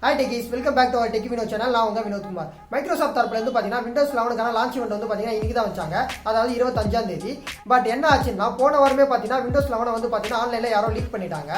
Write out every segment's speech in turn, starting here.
Hi techies, welcome back to our Techie Vinod channel. நான் உங்க Vinod Kumar. Microsoft தரப்புல இருந்து பாத்தீங்கன்னா Windows 11க்கான லான்ச் ஈவென்ட் வந்து பாத்தீங்கன்னா இன்னைக்கு தான் வச்சாங்க. அதாவது 25ஆம் தேதி. பட் என்ன ஆச்சுன்னா போன வாரமே பாத்தீங்கன்னா Windows 11 வந்து பாத்தீங்கன்னா ஆன்லைன்ல யாரோ லீக் பண்ணிட்டாங்க.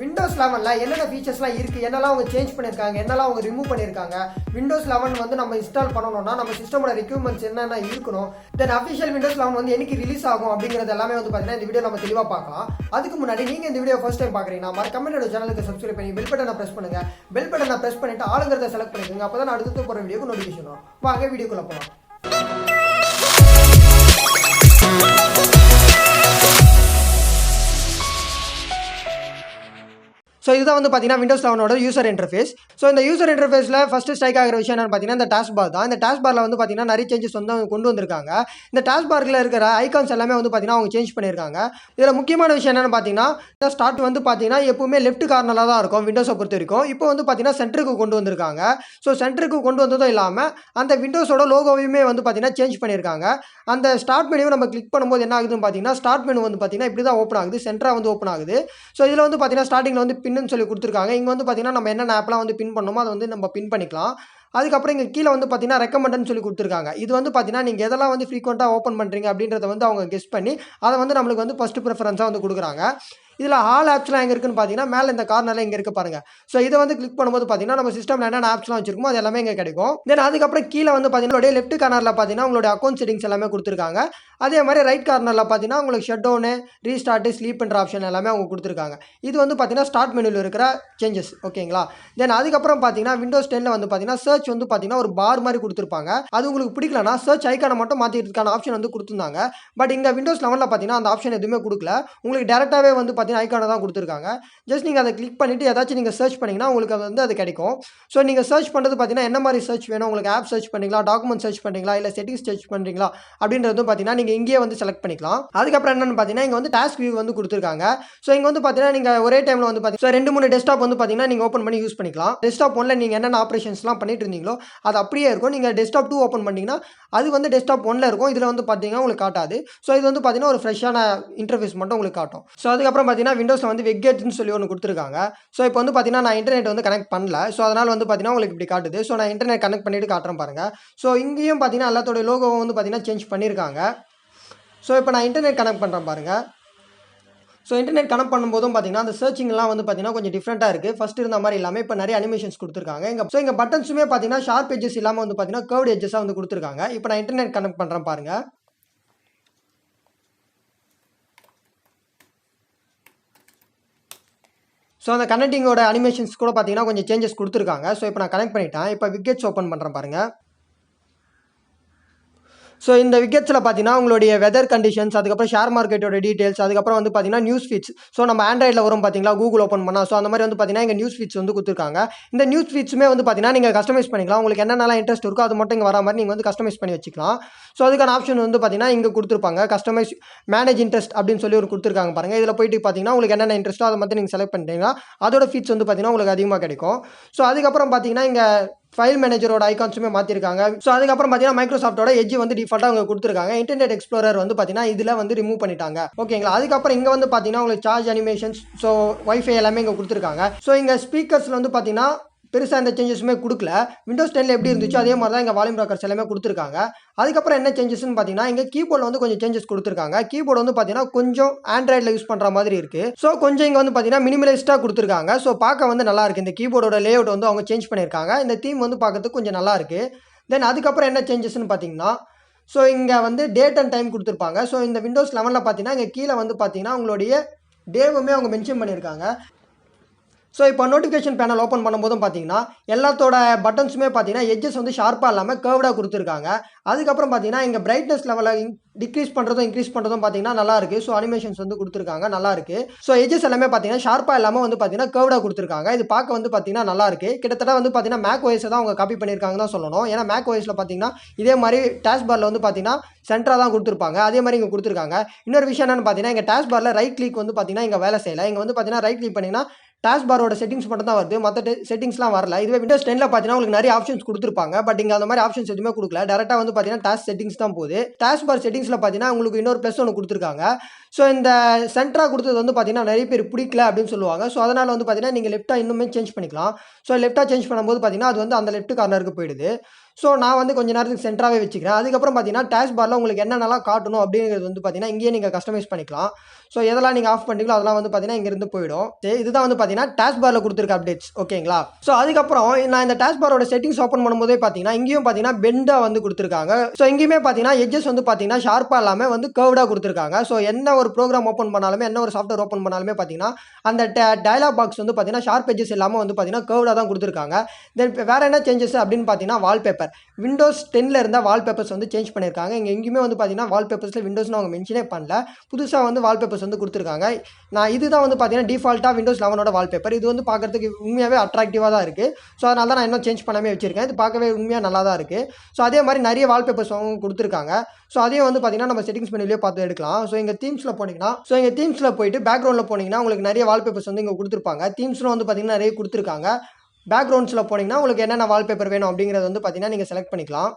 Windows 11ல என்னென்ன ஃபீச்சர்ஸ்லாம் இருக்கு, என்னெல்லாம் அவங்க சேஞ்ச் பண்ணிருக்காங்க, என்னெல்லாம் அவங்க ரிமூவ் பண்ணிருக்காங்க, Windows 11 வந்து நம்ம இன்ஸ்டால் பண்ணணும்னா நம்ம சிஸ்டமோட ரெக்யூர்மெண்ட்ஸ் என்னென்ன இருக்கணும், தென் அஃபிஷியல் Windows 11 வந்து என்னைக்கு ரிலீஸ் ஆகும் அப்படிங்கிறது எல்லாமே வந்து பாத்தீங்கன்னா இந்த வீடியோ நம்ம தெளிவா பார்க்கலாம். அதுக்கு முன்னாடி நீங்க இந்த வீடியோ ஃபர்ஸ்ட் டைம் பாக்குறீங்கன்னா மறக்காம என்னோட சேனலுக்கு சப்ஸ்கிரைப் பண்ணி பெல் பட்டனை பிரஸ் பண்ணுங்க. பெல் பட்டனை பிரஸ் பண்ணிட்டு ஆளுங்கிறத செலக்ட் பண்ணிக்கோங்க. அப்பதான் அடுத்து போற வீடியோக்கு நோட்டிஃபிகேஷன் வரும். வாங்க வீடியோக்குள்ள போலாம். ஸோ இதுதான் வந்து பார்த்தீங்கன்னா Windows 11ஓட யூசர் இன்டர்ஃபேஸ். ஸோ இந்த யூசர் இன்டர்ஃபேஸில் ஃபஸ்ட்டு ஸ்ட்ரைக் ஆகிற விஷயம் என்னன்னு பார்த்தீங்கன்னா இந்த டாஸ்க் பார் தான். இந்த டாஸ்க் பாரில் வந்து பார்த்தீங்கன்னா நிறைய சேஞ்சஸ் வந்து அவங்க கொண்டு வந்திருக்காங்க. இந்த டாஸ்க் பாரில் இருக்கிற ஐகான்ஸ் எல்லாமே வந்து பார்த்தீங்கன்னா அவங்க சேஞ்ச் பண்ணியிருக்காங்க. இதில் முக்கியமான விஷயம் என்னென்னு பார்த்தீங்கன்னா இந்த ஸ்டார்ட் வந்து பார்த்தீங்கன்னா எப்பவுமே லெஃப்ட் கார்னரில் தான் இருக்கும் விண்டோஸை பொறுத்த வரைக்கும். இப்போ வந்து பார்த்தீங்கன்னா சென்டருக்கு கொண்டு வந்திருக்காங்க. ஸோ சென்டருக்கு கொண்டு வந்ததும் இல்லாமல் அந்த விண்டோஸோட லோகோவையுமே வந்து பார்த்தீங்கன்னா சேஞ்ச் பண்ணியிருக்காங்க. அந்த ஸ்டார்ட் மெனுவை நம்ம கிளிக் பண்ணும்போது என்ன ஆகுதுன்னு பார்த்தீங்கன்னா ஸ்டார்ட் மெனு வந்து பார்த்தீங்கன்னா இப்படி தான் ஓப்பன் ஆகுது, சென்டராக வந்து ஓப்பன் ஆகுது. ஸோ இதில் வந்து பார்த்தீங்கன்னா ஸ்டார்டிங்கில் வந்து பின்னு சொல்லி கொடுத்துருக்காங்க. இங்கே வந்து பார்த்தீங்கன்னா நம்ம என்னென்ன ஆப்லாம் வந்து பின் பண்ணணுமோ அதை வந்து நம்ம பின் பண்ணிக்கலாம். அதுக்கப்புறம் இங்கே கீழே வந்து பார்த்தீங்கன்னா ரெக்கமெண்டட்னு சொல்லி கொடுத்துருக்காங்க. இது வந்து பார்த்தீங்கன்னா நீங்கள் எதெல்லாம் வந்து ஃப்ரீக்வெண்ட்டாக ஓப்பன் பண்ணுறீங்க அப்படின்றத வந்து அவங்க கெஸ் பண்ணி அதை வந்து நம்மளுக்கு வந்து ஃபஸ்ட்டு ப்ரிஃபரன்ஸாக வந்து கொடுக்குறாங்க. இதில் ஆல் ஆப்ஸ்லாம் எங்கே இருக்குன்னு பார்த்தீங்கன்னா மேலே இந்த கார்னரில் இங்கே இருக்க பாருங்கள். ஸோ இதை வந்து கிளிக் பண்ணும்போது பார்த்தீங்கன்னா நம்ம சிஸ்டமில் என்னென்ன ஆப்ஸ்லாம் வச்சிருக்கோமோ அது எல்லாமே இங்கே கிடைக்கும். தென் அதுக்கப்புறம் கீழே வந்து பார்த்தீங்கன்னா லெஃப்ட் கார்னரில் பார்த்தீங்கன்னா உங்களுடைய அக்கௌண்ட் செட்டிங்ஸ் எல்லாமே கொடுத்துருக்காங்க. அதே மாதிரி ரைட் கார்னரில் பார்த்தீங்கன்னா உங்களுக்கு ஷட் டவுனு, ரீஸ்டார்ட்டு, ஸ்லீப் என்ற ஆப்ஷன் எல்லாமே அவங்க கொடுத்துருக்காங்க. இது வந்து பார்த்தீங்கன்னா ஸ்டார்ட் மெனுவில் இருக்கிற சேஞ்சஸ், ஓகேங்களா. தென் அதுக்கப்புறம் பார்த்தீங்கன்னா விண்டோஸ் 10ல் வந்து பார்த்தீங்கன்னா சர்ச் வந்து பார்த்தீங்கன்னா ஒரு பார் மாதிரி கொடுத்துருப்பாங்க. அது உங்களுக்கு பிடிக்கலனா சர்ச் ஐக்கானை மட்டும் மாற்றிக்கிறதுக்கான ஆப்ஷன் வந்து கொடுத்துருந்தாங்க. பட் இங்கே விண்டோஸ் 11ல் பார்த்தீங்கன்னா அந்த ஆப்ஷன் எதுவுமே கொடுக்கல. உங்களுக்கு டேரெக்டாகவே வந்து பார்த்தீங்கன்னா ஐக்கானை தான் கொடுத்துருக்காங்க. ஜஸ்ட் நீங்கள் அதை கிளிக் பண்ணிவிட்டு ஏதாச்சும் நீங்கள் சர்ச் பண்ணிங்கன்னா உங்களுக்கு வந்து அது கிடைக்கும். ஸோ நீங்கள் சர்ச் பண்ணுறது பார்த்தீங்கன்னா என்ன மாதிரி சர்ச் வேணும், உங்களுக்கு ஆப் சர்ச் பண்ணுறீங்களா, டாக்குமெண்ட் சர்ச் பண்ணுறீங்களா, இல்லை செட்டிங்ஸ் சர்ச் பண்ணுறீங்களா அப்படின்றது பார்த்தீங்கன்னா நீங்கள் இங்கேயே வந்து செலக்ட் பண்ணிக்கலாம். அதுக்கப்புறம் என்னென்னு பார்த்தீங்கன்னா இங்கே வந்து டாஸ்க் வியூ வந்து கொடுத்துருக்காங்க. ஸோ இங்கே வந்து பார்த்தீங்கன்னா நீங்கள் ஒரே டைமில் வந்து பார்த்தீங்கன்னா 2-3 டெஸ்க்டாப் வந்து பார்த்தீங்கன்னா நீங்கள் ஓப்பன் பண்ணி யூஸ் பண்ணிக்கலாம். டெஸ்க்டாப் 1ல் நீங்கள் என்னென்ன ஆப்ரேஷன்ஸ்லாம் பண்ணிட்டு இருந்தீங்களோ அது அப்படியே இருக்கும். நீங்கள் டெஸ்க்டாப் 2 ஓப்பன் பண்ணிங்கன்னா அது வந்து டெஸ்க்டாப் 1ல் இருக்கும். இதில் வந்து பார்த்தீங்கன்னா உங்களுக்கு காட்டாது. ஸோ இது வந்து பார்த்தீங்கன்னா ஒரு ஃப்ரெஷ்ஷான இன்டர்ஃபேஸ் மட்டும் உங்களுக்கு காட்டும். ஸோ அதுக்கப்புறம் பார்த்தீங்கன்னா விண்டோஸில் வந்து வெக்கேட்னு சொல்லி ஒன்று கொடுத்துருக்காங்க. ஸோ இப்போ வந்து பார்த்தீங்கன்னா நான் இன்டர்நெட் வந்து கனெக்ட் பண்ணல. ஸோ அதனால் வந்து பார்த்தீங்கன்னா உங்களுக்கு இப்படி காட்டுது. ஸோ நான் இன்டர்நெட் கனெக்ட் பண்ணிட்டு காட்டுறேன் பாருங்கள். ஸோ இங்கேயும் பார்த்தீங்கன்னா எல்லாத்தோட லோகோவை வந்து பார்த்தீங்கன்னா சேஞ்ச் பண்ணியிருக்காங்க. ஸோ இப்போ நான் இன்டர்நெட் கனெக்ட் பண்ணுறேன் பாருங்கள். ஸோ இன்டர்நெட் கனெக்ட் பண்ணும்போதும் பார்த்தீங்கன்னா அந்த சர்ச்சிங்லாம் வந்து பார்த்தீங்கன்னா கொஞ்சம் டிஃப்ரெண்ட்டாக இருக்குது. ஃபஸ்ட் இருந்த மாதிரி இல்லாமல் இப்போ நிறைய அனிமேஷன்ஸ் கொடுத்துருக்காங்க. இங்கே பட்டன்ஸுமே பார்த்தீங்கன்னா ஷார்ப் எட்ஜஸ் இல்லாமல் வந்து பார்த்தீங்கன்னா கர்வ்டு எட்ஜஸாக வந்து கொடுத்துருக்காங்க. இப்போ நான் இன்டர்நெட் கனெக்ட் பண்ணுறேன் பாருங்கள். ஸோ அந்த கனெக்டிங்கோட அனிமேஷன்ஸ் கூட பார்த்தீங்கன்னா கொஞ்சம் சேஞ்சஸ் கொடுத்துருக்காங்க. ஸோ இப்போ நான் கனெக்ட் பண்ணிட்டேன். இப்போ விக்கெட்ஸ் ஓப்பன் பண்ணுறேன் பாருங்கள். ஸோ இந்த விக்கெட்ஸில் பார்த்தீங்கன்னா உங்களுடைய வெதர் கண்டிஷன்ஸ், அதுக்கப்புறம் ஷேர் மார்க்கெட்டோட டீட்டெயில்ஸ், அதுக்கப்புறம் வந்து பார்த்தீங்கன்னா நியூஸ் ஃபீட்ஸ். ஸோ நம்ம ஆண்ட்ராய்டில் வரும் பார்த்தீங்களா கூகுள் ஓப்பன் பண்ணால். ஸோ அந்த மாதிரி வந்து பார்த்தீங்கன்னா இங்கே நியூஸ் ஃபீட்ஸ் வந்து கொடுத்துருக்காங்க. இந்த நியூஸ் ஃபீட்ஸுமே வந்து பார்த்தீங்கன்னா நீங்கள் கஸ்டமைஸ் பண்ணிக்கலாம். உங்களுக்கு என்னென்னலாம் இன்ட்ரெஸ்ட் இருக்கோ அது மட்டும் இங்கே வர மாதிரி நீங்கள் வந்து கஸ்டமைஸ் பண்ணி வச்சுக்கலாம். ஸோ அதுக்கான ஆப்ஷன் வந்து பார்த்தீங்கன்னா இங்கே கொடுத்துருப்பாங்க. கஸ்டமைஸ் மேனேஜ் இன்ட்ரெஸ்ட் அப்படின்னு சொல்லி ஒரு கொடுத்துருக்காங்க பாருங்கள். இதில் போயிட்டு பார்த்தீங்கன்னா உங்களுக்கு என்னென்ன இன்ட்ரெஸ்ட்டோ அதை மட்டும் நீங்கள் செலக்ட் பண்ணிட்டீங்கன்னா அதோட ஃபீட்ஸ் வந்து பார்த்தீங்கன்னா உங்களுக்கு அதிகமாக கிடைக்கும். ஸோ அதுக்கப்புறம் பார்த்தீங்கன்னா இங்கே ஃபைல் மேனேஜரோட ஐகான்ஸுமே மாற்றிருக்காங்க. ஸோ அதுக்கப்புறம் பார்த்தீங்கன்னா மைக்ரோசாஃப்ட்டோட எட்ஜ் வந்து டிஃபால்ட்டாக அவங்க கொடுத்துருக்காங்க. இன்டர்நெட் எக்ஸ்ப்ளோரர் வந்து பார்த்தீங்கன்னா இதில் வந்து ரிமூவ் பண்ணிட்டாங்க, ஓகேங்களா. அதுக்கப்புறம் இங்கே வந்து பார்த்தீங்கன்னா உங்களுக்கு சார்ஜ் அனிமேஷன்ஸ், ஸோ வைஃபை எல்லாமே இங்கே கொடுத்துருக்காங்க. ஸோ இங்கே ஸ்பீக்கர்ஸில் வந்து பார்த்தீங்கன்னா பெருசாக எந்த சேஞ்சஸுமே கொடுக்கல. விண்டோஸ் 10ல் எப்படி இருந்துச்சோ அதே மாதிரி தான் இங்கே வால்யூம் ராக்கர்ஸ் எல்லாமே கொடுத்துருக்காங்க. அதுக்கப்புறம் என்ன சேஞ்சஸ்ன்னு பார்த்தீங்கன்னா இங்கே கீபோர்டில் வந்து கொஞ்சம் சேஞ்சஸ் கொடுத்துருக்காங்க. கீபோர்டு வந்து பார்த்தீங்கன்னா கொஞ்சம் ஆண்ட்ராய்டில் யூஸ் பண்ணுற மாதிரி இருக்குது. ஸோ கொஞ்சம் இங்கே வந்து பார்த்தீங்கன்னா மினிமலிஸ்ட்டாக கொடுத்துருக்காங்க. ஸோ பார்க்க வந்து நல்லா இருக்குது. இந்த கீபோர்டோட லேஅவுட் வந்து அவங்க சேஞ்ச் பண்ணியிருக்காங்க. இந்த தீம் வந்து பார்க்கறதுக்கு கொஞ்சம் நல்லா இருக்குது. தென் அதுக்கப்புறம் என்ன சேஞ்சஸ்ன்னு பார்த்தீங்கன்னா ஸோ இங்கே வந்து டேட் அண்ட் டைம் கொடுத்துருப்பாங்க. ஸோ இந்த விண்டோஸ் 11ல் பார்த்தீங்கன்னா இங்கே கீழே வந்து பார்த்தீங்கன்னா உங்களுடைய டேவுமே அவங்க மென்ஷன் பண்ணியிருக்காங்க. ஸோ இப்போ நோட்டிஃபிகேஷன் பேனல் ஓப்பன் பண்ணும்போதும் பார்த்தீங்கன்னா எல்லாத்தோட பட்டன்ஸுமே பார்த்தீங்கன்னா எட்ஜஸ் வந்து ஷார்ப்பாக இல்லாமல் கர்வ்டாக கொடுத்துருக்காங்க. அதுக்கப்புறம் பார்த்தீங்கன்னா இங்கே பிரைட்னஸ் லெவலில் டிக்ரீஸ் பண்ணுறதும் இன்க்ரீஸ் பண்ணுறதும் பார்த்தீங்கன்னா நல்லா இருக்குது. ஸோ அனிமேஷன்ஸ் வந்து கொடுத்துருக்காங்க, நல்லா இருக்குது. ஸோ எட்ஜஸ் எல்லாமே பார்த்தீங்கன்னா ஷார்ப்பாக இல்லாமல் வந்து பார்த்தீங்கன்னா கர்வ்டாக கொடுத்துருக்காங்க. இது பார்க்க வந்து பார்த்தீங்கன்னா நல்லா இருக்குது. கிட்டத்தட்ட வந்து பார்த்தீங்கன்னா மேக் ஓஎஸை தான் அவங்க காப்பி பண்ணியிருக்காங்க தான் சொல்லணும். ஏன்னா மேக் ஓஎஸில் பார்த்தீங்கன்னா இதே மாதிரி டாஸ்க் பாரில் வந்து பார்த்தீங்கன்னா சென்டராக தான் கொடுத்துருப்பாங்க. அதே மாதிரி இங்கே கொடுத்துருக்காங்க. இன்னொரு விஷயம் என்னென்னு பார்த்தீங்கன்னா இங்கே டாஸ்க் பாரில் ரைட் கிளிக் வந்து பார்த்தீங்கன்னா இங்கே வேலை செய்யலை. இங்கே வந்து பார்த்தீங்கன்னா ரைட் கிளிக் பண்ணிங்கன்னா டாஸ்க் பாரோட செட்டிங்ஸ் மட்டும் தான் வருது, மற்ற செட்டிங்ஸ்லாம் வரல. இதுவே விண்டோஸ் 10ல் பார்த்தீங்கன்னா உங்களுக்கு நிறைய ஆப்ஷன்ஸ் கொடுத்துருப்பாங்க. பட் இங்கே அந்த மாதிரி ஆப்ஷன்ஸ் எதுவுமே கொடுக்கல. டேரெக்டாக வந்து பார்த்தீங்கன்னா டாஸ்க் செட்டிங்ஸ் தான் போகுது. டாஸ்க் பார் செட்டிங்ஸில் பார்த்தீங்கன்னா உங்களுக்கு இன்னொரு ப்ளஸ் ஒன்று கொடுத்துருக்காங்க. ஸோ இந்த சென்டராக கொடுத்தது வந்து பார்த்தீங்கன்னா நிறைய பேர் பிடிக்கல அப்படின்னு சொல்லுவாங்க. ஸோ அதனால் வந்து பார்த்தீங்கன்னா நீங்கள் லெஃப்ட்டாக இன்னுமே சேஞ்ச் பண்ணிக்கலாம். ஸோ லெஃப்ட்டாக சேஞ்ச் பண்ணும்போது பார்த்தீங்கன்னா அது வந்து அந்த லெஃப்ட் கார்னருக்கு போயிடுது. ஸோ நான் வந்து கொஞ்ச நேரத்துக்கு சென்டராகவே வச்சுக்கிறேன். அதுக்கப்புறம் பார்த்தீங்கன்னா டாஸ்க் பாரில் உங்களுக்கு என்னென்னலாம் காட்டணும் அப்படிங்கிறது வந்து பார்த்தீங்கன்னா இங்கேயே நீங்கள் கஸ்டமைஸ் பண்ணிக்கலாம். ஸோ எதெல்லாம் நீங்கள் ஆஃப் பண்ணிங்களோ அதெல்லாம் வந்து பார்த்தீங்கன்னா இங்கேருந்து போயிடும். சரி, இதுதான் வந்து பார்த்தீங்கன்னா டாஸ்க் பாரில் கொடுத்துருக்க அப்டேட்ஸ். ஓகேங்களா? ஸோ அதுக்கப்புறம் நான் இந்த டாஸ்க் பாரோட செட்டிங்ஸ் ஓப்பன் பண்ணும்போதே பார்த்தீங்கன்னா இங்கேயும் பார்த்தீங்கன்னா பெண்டாக வந்து கொடுத்துருக்காங்க. ஸோ இங்கேயுமே பார்த்தீங்கன்னா எட்ஜஸ் வந்து பார்த்தீங்கன்னா ஷார்ப்பாக இல்லாமல் வந்து கர்வ்டாக கொடுத்துருக்காங்க. ஸோ என்ன ஒரு ப்ரோக்ராம் ஓப்பன் பண்ணாலுமே என்ன ஒரு சாஃப்ட்வேர் ஓப்பன் பண்ணாலுமே பார்த்தீங்கன்னா அந்த டயலாக் பாக்ஸ் வந்து பார்த்தீங்கன்னா ஷார்ப் எட்ஜஸ் இல்லாமல் வந்து பார்த்தீங்கன்னா கர்வ்டாக தான் கொடுத்துருக்காங்க. தென் வேறு என்ன சேஞ்சஸ் அப்படின்னு பார்த்தீங்கன்னா வால்பேப்பர் விண்டோஸ் 10ல் இருந்த வால்பேப்பர்ஸ் வந்து சேஞ்ச் பண்ணியிருக்காங்க. இங்கே எங்கேயுமே வந்து பார்த்தீங்கன்னா வால்பேப்பர்ஸில் விண்டோஸ்னு அவங்க மென்ஷனே பண்ணல. புதுசாக வந்து வால்பேப்பர்ஸ் வந்து கொடுத்துருக்காங்க. இதுதான் வந்து பார்த்தீங்கன்னா டிஃபால்ட்டாக விண்டோஸ் 11ஓட வால்பேப்பர். இது வந்து பார்க்குறதுக்கு உண்மையாகவே அட்ராக்டிவாக தான் இருக்குது. ஸோ அதனால தான் நான் இன்னும் சேஞ்ச் பண்ணாமே வச்சிருக்கேன். இது பார்க்கவே உண்மையாக நல்லா தான் இருக்குது. ஸோ அதே மாதிரி நிறைய வால்பேப்பர்ஸ் அவங்க கொடுத்துருக்காங்க. ஸோ அதையும் வந்து பார்த்தீங்கன்னா நம்ம செட்டிங்ஸ் மெனுவிலே பார்த்து எடுக்கலாம். ஸோ இங்கே தீம்ஸில் போனீங்கன்னா தீம்ஸில் போயிட்டு பேக்ரவுண்டில் போனீங்கன்னா உங்களுக்கு நிறைய வால்பேப்பர்ஸ் வந்து இங்கே கொடுத்துருப்பாங்க. தீம்ஸில் வந்து பார்த்தீங்கன்னா நிறைய கொடுத்துருக்காங்க. பேக்ரவுண்ட்ஸில் போனீங்கன்னா உங்களுக்கு என்னென்ன வால்பேப்பர் வேணும் அப்படிங்கிறது வந்து பார்த்தீங்கன்னா நீங்கள் செலக்ட் பண்ணிக்கலாம்.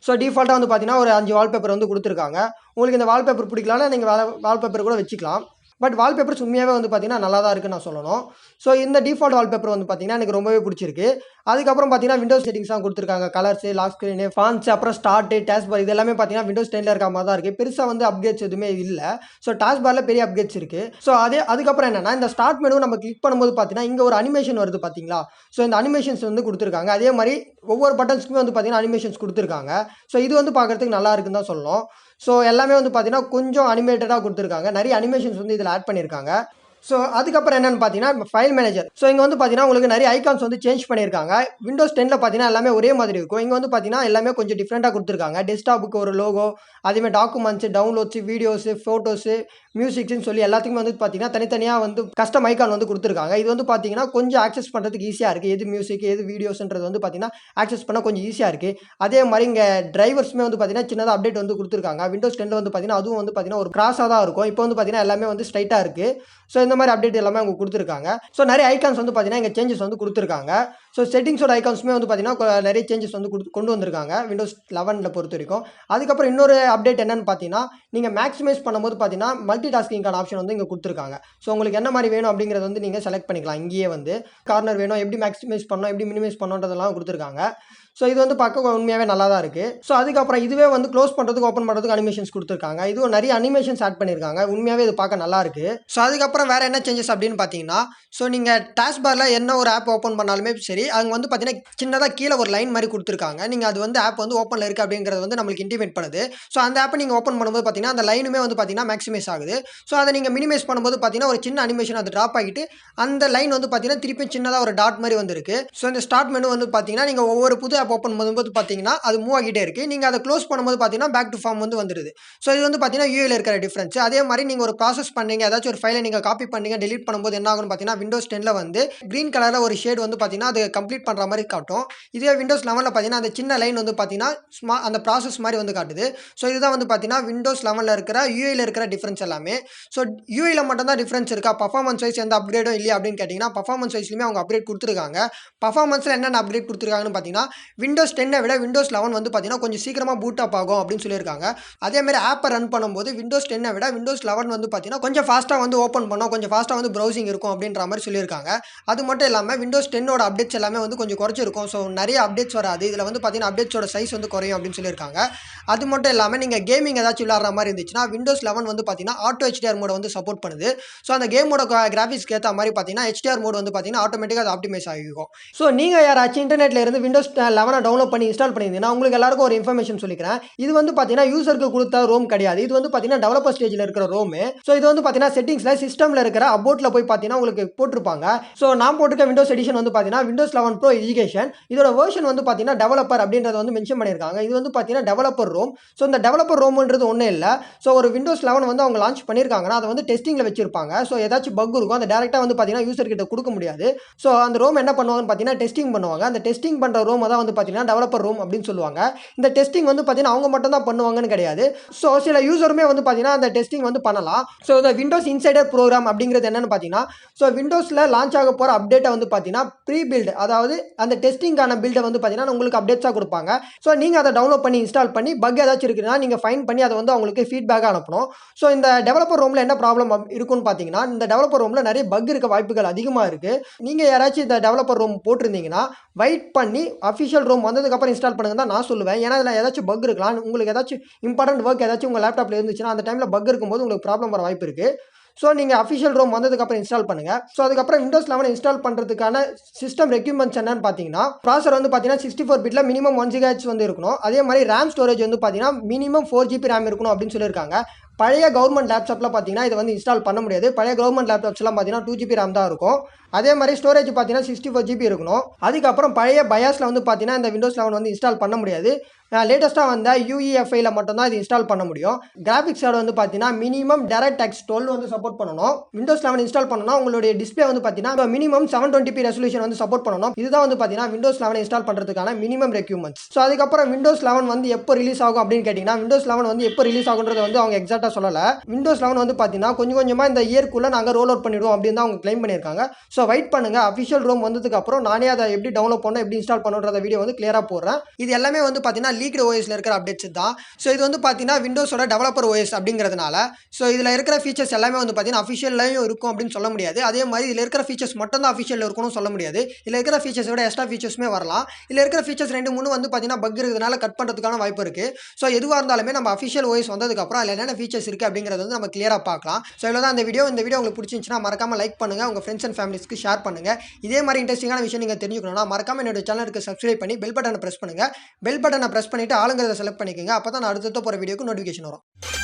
ஸோ டிஃபால்ட்டாக வந்து பார்த்தீங்கன்னா ஒரு 5 வால்பேப்பர் வந்து கொடுத்துருக்காங்க. உங்களுக்கு இந்த வால்பேப்பர் பிடிக்கலன்னா நீங்கள் வால்பேப்பர் கூட வச்சுக்கலாம். பட் வால்பேப்பர்ஸ் உண்மையாகவே வந்து பார்த்தீங்கன்னா நல்லா தான் இருக்குன்னு நான் சொல்லணும். ஸோ இந்த டிஃபால்ட் வால்பேப்பர் வந்து பார்த்தீங்கன்னா எனக்கு ரொம்பவே பிடிச்சிருக்கு. அதுக்கப்புறம் பார்த்தீங்கன்னா விண்டோஸ் செட்டிங்ஸ்லாம் கொடுத்துருக்காங்க. கலர்ஸு, லாக் ஸ்க்ரீனு, ஃபான்ட்ஸ், அப்புறம் ஸ்டார்ட்டு, டாஸ்க் பார் இது எல்லாமே பார்த்தீங்கன்னா விண்டோஸ் 10ல் இருக்க மாதிரி தான் இருக்குது. பெருசாக வந்து அப்டேட்ஸ் எதுவுமே இல்லை. ஸோ டாஸ்க் பாரில் பெரிய அப்டேட்ஸ் இருக்குது. ஸோ அதுக்கப்புறம் என்னென்னா இந்த ஸ்டார்ட் மெனு நம்ம கிளிக் பண்ணும்போது பார்த்தீங்கன்னா இங்கே ஒரு அனிமேஷன் வருது பார்த்தீங்களா? ஸோ இந்த அனிமேஷன்ஸ் வந்து கொடுத்துருக்காங்க. அதே மாதிரி ஒவ்வொரு பட்டன்ஸ்க்குமே வந்து பார்த்தீங்கன்னா அனிமேஷன்ஸ் கொடுத்துருக்காங்க. ஸோ இது வந்து பார்க்குறதுக்கு நல்லா இருக்குன்னு தான் சொல்லணும். ஸோ எல்லாமே வந்து பார்த்தீங்கன்னா கொஞ்சம் அனிமேட்டடாக கொடுத்துருக்காங்க. நிறைய அனிமேஷன்ஸ் வந்து இதில் ஆட் பண்ணியிருக்காங்க. ஸோ அதுக்கப்புறம் என்னென்னு பார்த்தீங்கன்னா ஃபைல் மேனேஜர். ஸோ இங்கே வந்து பார்த்தீங்கன்னா உங்களுக்கு நிறைய ஐகான்ஸ் வந்து சேஞ்ச் பண்ணியிருக்காங்க. விண்டோஸ் 10ல் பார்த்தீங்கன்னா எல்லாமே ஒரே மாதிரி இருக்கும். இங்கே வந்து பார்த்தீங்கன்னா எல்லாமே கொஞ்சம் டிஃப்ரெண்ட்டாக கொடுத்துருக்காங்க. டெஸ்க்டாப்புக்கு ஒரு லோகோ, அதேமாதிரி டாக்குமெண்ட்ஸு, டவுன்லோட்ஸு, வீடியோஸு, ஃபோட்டோஸு, மியூசிக்ஸ்னு சொல்லி எல்லாத்துக்குமே வந்து பார்த்தீங்கன்னா தனித்தனியாக வந்து கஸ்டம் ஐகான் வந்து கொடுத்துருக்காங்க. இது வந்து பார்த்தீங்கன்னா கொஞ்சம் ஆக்சஸ் பண்ணுறதுக்கு ஈஸியாக இருக்குது. எது மியூசிக், எது வீடியோஸ்ன்றது வந்து பார்த்தீங்கன்னா ஆக்சஸ் பண்ண கொஞ்சம் ஈஸியாக இருக்குது. அதே மாதிரி இங்கே டிரைவர்ஸுமே வந்து பார்த்தீங்கன்னா சின்னதாக அப்டேட் வந்து கொடுத்துருக்காங்க. விண்டோஸ் 10ல் வந்து பார்த்தீங்கன்னா அதுவும் வந்து பார்த்தீங்கன்னா ஒரு கிராஸாக தான் இருக்கும். இப்போ வந்து பார்த்தீங்கன்னா எல்லாமே வந்து ஸ்ட்ரைட்டாக இருக்குது. ஸோ இந்த மாதிரி அப்டேட் எல்லாமே அவங்க கொடுத்துருக்காங்க. ஸோ நிறைய ஐகான்ஸ் வந்து பார்த்தீங்கன்னா இங்கே சேஞ்சஸ் வந்து கொடுத்துருக்காங்க. ஸோ செட்டிங்ஸோட ஐகான்ஸுமே வந்து பார்த்தீங்கன்னா நிறைய சேஞ்சஸ் வந்து கொண்டு வந்திருக்காங்க விண்டோஸ் 11ல் பொறுத்த வரைக்கும். அதுக்கப்புறம் இன்னொரு அப்டேட் என்னன்னு பார்த்தீங்கன்னா நீங்கள் மேக்ஸிமைஸ் பண்ணும்போது பார்த்தீங்கன்னா மல்டி டாஸ்கிங்கான ஆப்ஷன் வந்து இங்கே கொடுத்துருக்காங்க. ஸோ உங்களுக்கு என்ன மாதிரி வேணும் அப்படிங்கிறத வந்து நீங்கள் செலக்ட் பண்ணிக்கலாம். இங்கேயே வந்து கார்னர் வேணும், எப்படி மேக்ஸிமைஸ் பண்ணணும், எப்படி மினிமைஸ் பண்ணணுன்றதெல்லாம் கொடுத்துருக்காங்க. ஸோ இது வந்து பார்க்க உண்மையாகவே நல்லா தான் இருக்குது. ஸோ அதுக்கப்புறம் இதுவே வந்து க்ளோஸ் பண்ணுறதுக்கு ஓப்பன் பண்ணுறதுக்கு அனிமேஷன்ஸ் கொடுத்துருக்காங்க. இதுவும் நிறைய அனிமேஷன்ஸ் ஆட் பண்ணியிருக்காங்க. உண்மையாகவே இது பார்க்க நல்லா இருக்குது. ஸோ அதுக்கப்புறம் வேறு என்ன சேஞ்சஸ் அப்படின்னு பார்த்தீங்கன்னா நீங்கள் டாஸ்க் பாரில் என்ன ஒரு ஆப் ஓப்பன் பண்ணாலுமே சரி அங்கே வந்து பார்த்தீங்கன்னா சின்னதாக கீழே ஒரு லைன் மாதிரி கொடுத்துருக்காங்க. நீங்கள் அது வந்து ஆப் வந்து ஓப்பனில் இருக்குது அப்படிங்கிறது வந்து நம்மளுக்கு இன்டிமேட் பண்ணுது. ஸோ அந்த ஆப்பை நீங்கள் ஓப்பன் பண்ணும்போது பார்த்தீங்கன்னா அந்த லைனுமே வந்து பார்த்தீங்கன்னா மேக்ஸிமைஸ் ஆகுது. ஸோ அதை நீங்கள் மினிமைஸ் பண்ணும்போது பார்த்தீங்கன்னா ஒரு சின்ன அனிமேஷன் அது ட்ராப் ஆகிட்டு அந்த லைன் வந்து பார்த்தீங்கன்னா திருப்பி சின்னதாக ஒரு டாட் மாதிரி வந்துருக்கு. ஸோ இந்த ஸ்டார்ட் மெனு வந்து பார்த்தீங்கன்னா நீங்கள் ஒவ்வொரு புது ஆப் ஓப்பன் பண்ணும்போது பார்த்தீங்கன்னா அது மூவ் ஆகிட்டே இருக்குது. நீங்கள் அதை க்ளோஸ் பண்ணும்போது பார்த்தீங்கன்னா பேக் டு ஃபார்ம் வந்து வந்துடுது. ஸோ இது வந்து பார்த்தீங்கன்னா யூஏல இருக்கிற டிஃப்ரென்ஸ். அதே மாதிரி நீங்கள் ஒரு ப்ராசஸ் பண்ணீங்க, ஏதாச்சும் ஒரு ஃபைலை நீங்கள் காப்பி பண்ணீங்க, டெலிட் பண்ணும்போது என்ன ஆகும்னு பார்த்தீங்கன்னா விண்டோஸ் 10ல் வந்து க்ரீன் கலரில் ஒரு ஷேட் வந்து பார்த்தீங்கன்னா அது கம்ப்ளீட் பண்ணுற மாதிரி காட்டும். இதே விண்டோஸ் 11ல் பார்த்தீங்கன்னா அந்த சின்ன லைன் வந்து பார்த்தீங்கன்னா அந்த ப்ராசஸ் மாதிரி வந்து காட்டுது. ஸோ இதுதான் வந்து பார்த்தீங்கன்னா விண்டோஸ் 11ல் இருக்கிற யூஏல இருக்கிற டிஃப்ரென்ஸ் எல்லாமே. ஸோ யூஏல மட்டும் தான் டிஃப்ரென்ஸ் இருக்கா, பர்ஃபார்மன்ஸ் வைஸ் எந்த அப்கிரேடும் இல்லையா அப்படின்னு கேட்டிங்கன்னா பர்ஃபார்மன்ஸ் வைஸ்லையுமே அவங்க அப்கிரேட் கொடுத்துருக்காங்க. பர்ஃபார்மன்ஸில் என்னென்ன அப்கிரேட் கொடுத்துருக்காங்கன்னு பார்த்தீங்கன்னா விண்டோஸ் 10 விட விண்டோஸ் 11 வந்து பார்த்தீங்கன்னா கொஞ்சம் சீக்கிரமாக பூட் அப் ஆகும் அப்படின்னு சொல்லியிருக்காங்க. அதேமாதிரி ஆப்பை ரன் பண்ணும்போது விண்டோஸ் 10 விட விண்டோஸ் 11 வந்து பார்த்தீங்கன்னா கொஞ்சம் ஃபாஸ்ட்டாக வந்து ஓப்பன் பண்ணோம், கொஞ்சம் ஃபாஸ்ட்டாக வந்து ப்ரௌசிங் இருக்கும் அப்படின்ற மாதிரி சொல்லியிருக்காங்க. அது மட்டும் இல்லாமல் விண்டோஸ் 10ஓட அப்டேட்ஸ் எல்லாமே வந்து கொஞ்சம் குறைச்சிருக்கும். ஸோ நிறைய அப்டேட்ஸ் வராது. இதில் வந்து பார்த்தீங்கன்னா அப்டேட்ஸோட சைஸ் வந்து குறையும் அப்படின்னு சொல்லியிருக்காங்க. அது மட்டும் இல்லாமல் நீங்கள் கேமிங் ஏதாச்சும் விளையாடுற மாதிரி இருந்துச்சுன்னா விண்டோஸ் 11 வந்து பார்த்தீங்கன்னா ஆட்டோ HDR மோட வந்து சப்போர்ட் பண்ணுது. ஸோ அந்த கேமோட கிராஃபிக்ஸ்க்கு ஏற்ற மாதிரி பார்த்தீங்கன்னா HDR மோட் வந்து பார்த்தீங்கன்னா ஆட்டோமேட்டிக்காக அது ஆப்டிமைஸ் ஆகிருக்கும். ஸோ நீங்கள் யாராச்சும் இன்டர்நெட்டில் இருந்து விண்டோஸ் 11 டவுன்லோட் பண்ணி இன்ஸ்டால் பண்ணியிருந்தீங்கன்னா உங்களுக்கு எல்லாருக்கும் ஒரு இன்ஃபர்மேஷன் சொல்லிக்கிறேன். இது வந்து பார்த்தீங்கன்னா யூசருக்கு கொடுத்த ரோம் கிடையாது. இது வந்து பார்த்தீங்கன்னா டெவலப்பர் ஸ்டேஜில் இருக்கிற ரோம். ஸோ இது வந்து பார்த்தீங்கன்னா செட்டிங்ஸில் சிஸ்டமில் இருக்கிற அபோட்டில் போய் பார்த்தீங்கன்னா உங்களுக்கு போட்டிருப்பாங்க. ஸோ நான் போட்டிருக்க விண்டோஸ் எடிஷன் வந்து பார்த்தீங்கன்னா விண்டோஸ் 11 ப்ரோ எஜுகேஷன். இதோட வெர்ஷன் வந்து பார்த்தீங்கன்னா டெவலப்பர் அப்படின்றத வந்து மென்ஷன் பண்ணியிருக்காங்க. இது வந்து பார்த்தீங்கன்னா டெவலப்பர் ரோம். ஸோ இந்த டெவலப்பர் ரோம்ன்றது ஒன்றும் இல்லை. ஸோ ஒரு விண்டோஸ் 11 வந்து அவங்க லான்ச் பண்ணியிருக்காங்கன்னா அதை வந்து டெஸ்டிங்கில் வச்சிருப்பாங்க. ஸோ ஏதாச்சும் பக் இருக்கும், அந்த டேரெக்டாக வந்து பார்த்தீங்கன்னா யூசர் கிட்ட கொடுக்க முடியாது. ஸோ அந்த ரோம் என்ன பண்ணுவாங்கன்னு பார்த்தீங்கன்னா டெஸ்டிங் பண்ணுவாங்க. அந்த டெஸ்டிங் பண்ணுற ரோம் தான் வந்து பார்த்தீங்கன்னா டெவலப்பர் ரோம் அப்படின்னு சொல்லுவாங்க. இந்த டெஸ்டிங் வந்து பார்த்தீங்கன்னா அவங்க மட்டும் தான் பண்ணுவாங்கன்னு கிடையாது. ஸோ சில யூசருமே வந்து பார்த்தீங்கன்னா அந்த டெஸ்டிங் வந்து பண்ணலாம். ஸோ இந்த விண்டோஸ் இன்சைடர் ப்ரோக்ராம் அப்படிங்கிறது என்னன்னு பார்த்தீங்கன்னா ஸோ விண்டோஸில் லான்ச் ஆக போகிற அப்டேட்டை வந்து பார்த்தீங்கன்னா ப்ரீ பில்ட் அதாவது அந்த டெஸ்டிங்கான பில்டை வந்து பார்த்தீங்கன்னா உங்களுக்கு அப்டேட்ஸாக கொடுப்பாங்க. ஸோ நீங்கள் அதை டவுன்லோட் பண்ணி இன்ஸ்டால் பண்ணி பக் ஏதாச்சும் இருக்குன்னா நீங்கள் ஃபைன் பண்ணி அதை வந்து அவங்களுக்கு ஃபீட்பேக்காக அனுப்பணும். ஸோ இந்த டெவலப்பர் ரூமில் என்ன ப்ராப்ளம் இருக்குன்னு பார்த்தீங்கன்னா, இந்த டெவலப்பர் ரூமில் நிறைய பக் இருக்க வாய்ப்புகள் அதிகமாக இருக்குது. நீங்கள் யாராச்சும் இந்த டெவலப்பர் ரூம் போட்டிருந்தீங்கன்னா வெயிட் பண்ணி அஃபிஷியல் ரூம் வந்ததுக்கப்புறம் இன்ஸ்டால் பண்ணுங்க தான் நான் சொல்லுவேன். ஏன்னா அதில் ஏதாச்சும் பக் இருக்கலாம். உங்களுக்கு ஏதாச்சும் இம்பார்ட்டன்ட் ஒர்க் ஏதாச்சும் உங்கள் லேப்டாப்பில் இருந்துச்சுன்னா அந்த டைமில் பக் இருக்கும்போது உங்களுக்கு ப்ராப்ளம் வர வாய்ப்பு இருக்குது. ஸோ நீங்கள் அஃபிஷியல் ரோம் வந்ததுக்கப்புறம் இன்ஸ்டால் பண்ணுங்கள். ஸோ அதுக்கப்புறம் விண்டோஸ் 11 இன்ஸ்டால் பண்ணுறதுக்கான சிஸ்டம் ரெக்யூர்மெண்ட்ஸ் என்னன்னு பார்த்தீங்கன்னா, ப்ராசர் வந்து பார்த்தீங்கன்னா 64 பிட்டில் மினிமம் 1 GHz வந்து இருக்கணும். அதே மாதிரி ரேம் ஸ்டோரேஜ் வந்து பார்த்தீங்கன்னா மினிமம் 4 GB ரேம் இருக்கணும் அப்படின்னு சொல்லியிருக்காங்க. பழைய கவர்மெண்ட் லேப்டாப்பில் பார்த்தீங்கன்னா இதை வந்து இன்ஸ்டால் பண்ண முடியாது. பழைய கவர்மெண்ட் லேப்டாப்ஸ்லாம் பார்த்தீங்கன்னா 2 GB ரேம் தான் இருக்கும். அதே மாதிரி ஸ்டோரேஜ் பார்த்தீங்கன்னா 64 GB இருக்கணும். அதுக்கப்புறம் பழைய பயாஸில் வந்து பார்த்தீங்கன்னா இந்த விண்டோஸ் 11 வந்து இன்ஸ்டால் பண்ண முடியாது. லேட்டஸ்ட்டாக வந்த UEFIயில் மட்டும்தான் இது இன்ஸ்டால் பண்ண முடியும். கிராஃபிக்ஸ் கார்டு வந்து பார்த்தீங்கன்னா மினிமம் DirectX 12 வந்து சப்போர்ட் பண்ணணும். விண்டோஸ் 11 இன்ஸ்டால் பண்ணணும். உங்களுடைய டிஸ்பிளே வந்து பார்த்தீங்கன்னா மினிமம் 720p ரெசல்யூஷன் வந்து சப்போர்ட் பண்ணணும். இதுதான் வந்து பார்த்தீங்கன்னா விண்டோஸ் 11 இன்ஸ்டால் பண்ணுறதுக்கான மினிமம் ரெக்யூர்மெண்ட்ஸ். ஸோ அதுக்கப்புறம் விண்டோஸ் 11 வந்து எப்போ ரிலீஸ் ஆகும் அப்படின்னு கேட்டிங்கன்னா, விண்டோஸ் 11 வந்து எப்போ ரிலீஸ் ஆகுன்றது வந்து அவங்க எக்ஸாக்டாக சொல்லலை. விண்டோஸ் 11 வந்து பார்த்தீங்கன்னா கொஞ்சம் கொஞ்சமாக இந்த இயர்க்குள்ளே நாங்கள் ரோல் அவுட் பண்ணிடுவோம் அப்படின்னு தான் அவங்க கிளைம் பண்ணியிருக்காங்க. ஸோ வெயிட் பண்ணுங்கள். அஃபிஷியல் ரூம் வந்ததுக்கப்புறம் நானே அதை எப்படி டவுன்லோட் பண்ணணும், எப்படி இன்ஸ்டால் பண்ணுறத வீடியோ வந்து கிளியராக போடுறேன். இது எல்லாமே வந்து பார்த்தீங்கன்னா லீக்டு ஓஎஸ்ல இருக்கிற அப்டேட்ஸ் தான். ஸோ இது வந்து பார்த்தீங்கன்னா விண்டோஸோட டெவலப்பர் ஓஎஸ் அப்படிங்கிறதுனால ஸோ இதில் இருக்கிற ஃபீச்சர்ஸ் எல்லாமே வந்து பார்த்தீங்கன்னா அஃபிஷியல்லையும் இருக்கும் அப்படின்னு சொல்ல முடியாது. அதே மாதிரி இதில் இருக்கிற ஃபீச்சர்ஸ் மட்டும் தான் அஃபிஷியலில் இருக்கணும்னு சொல்ல முடியாது. இதில் இருக்கிற ஃபீச்சர்ஸ் விட எக்ஸ்ட்ரா ஃபீச்சர்ஸுமே வரலாம். இதில் இருக்கிற ஃபீச்சர்ஸ் 2-3 வந்து பார்த்தீங்கன்னா பக் இருக்கிறதுனால கட் பண்ணுறதுக்கான வாய்ப்பு இருக்குது. ஸோ எதுவாக இருந்தாலுமே நம்ம அஃபிஷியல் ஓஎஸ் வந்ததுக்கப்புறம் அதில் என்னென்ன ஃபீச்சர்ஸ் இருக்குது அப்படிங்கிறது வந்து நம்ம கிளியராக பார்க்கலாம். ஸோ இவ்வளோ தான் இந்த வீடியோ உங்களுக்கு பிடிச்சிருந்துச்சுன்னா மறக்காமல் லைக் பண்ணுங்கள், உங்கள் ஃப்ரெண்ட்ஸ் அண்ட் ஃபேமிலிஸ்க்கு ஷேர் பண்ணுங்கள். இதே மாதிரி இன்ட்ரெஸ்டிங்கான விஷயம் நீங்கள் தெரிஞ்சுக்கணும்னா மறக்காமல் என்னோட சேனலுக்கு சப்ஸ்கிரைப் பண்ணி பெல் பட்டனை ப்ரெஸ் பண்ணுங்கள். பெல் பட்டனை ப்ரெஸ் பண்ணிவிட்டு ஆளுங்கிறத செலக்ட் பண்ணிக்கோங்க. அப்போ தான் நான் அடுத்த போகிற வீடியோக்கு நோட்டிஃபிகேஷன் வரும்.